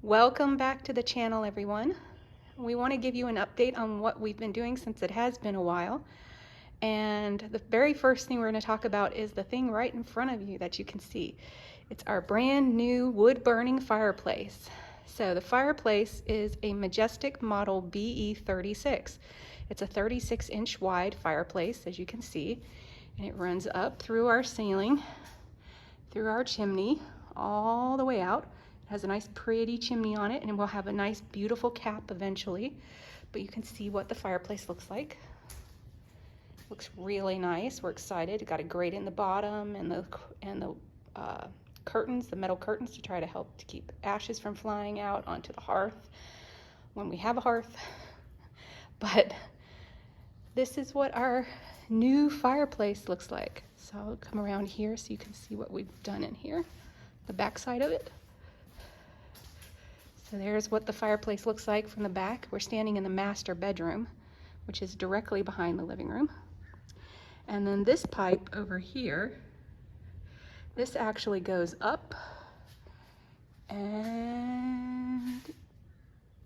Welcome back to the channel, everyone. We want to give you an update on what we've been doing since it has been a while. And the very first thing we're going to talk about is the thing right in front of you that you can see. It's our brand new wood-burning fireplace. So the fireplace is a Majestic Model BE36. It's a 36-inch wide fireplace, as you can see, and it runs up through our ceiling, through our chimney, all the way out. It has a nice pretty chimney on it, and it will have a nice beautiful cap eventually, but you can see what the fireplace looks like. Looks really nice. We're excited. It got a grate in the bottom and the curtains, the metal curtains, to try to help to keep ashes from flying out onto the hearth when we have a hearth. But this is what our new fireplace looks like. So I'll come around here so you can see what we've done in here, the back side of it. So there's what the fireplace looks like from the back. We're standing in the master bedroom, which is directly behind the living room. And then this pipe over here, this actually goes up and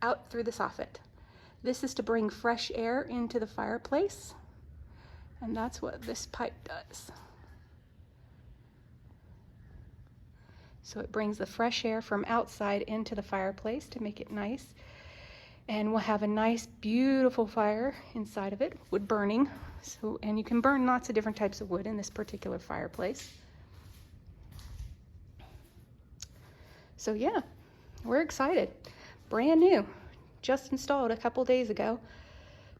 out through the soffit. This is to bring fresh air into the fireplace, and that's what this pipe does. So it brings the fresh air from outside into the fireplace to make it nice. And we'll have a nice, beautiful fire inside of it, wood burning. And you can burn lots of different types of wood in this particular fireplace. So yeah, we're excited. Brand new, just installed a couple days ago.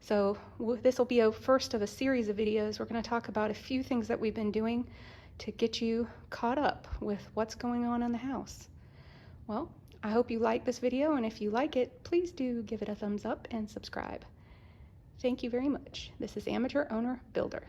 So this will be a first of a series of videos. We're going to talk about a few things that we've been doing to get you caught up with what's going on in the house. Well, I hope you like this video, and if you like it, please do give it a thumbs up and subscribe. Thank you very much. This is Amateur Owner Builder.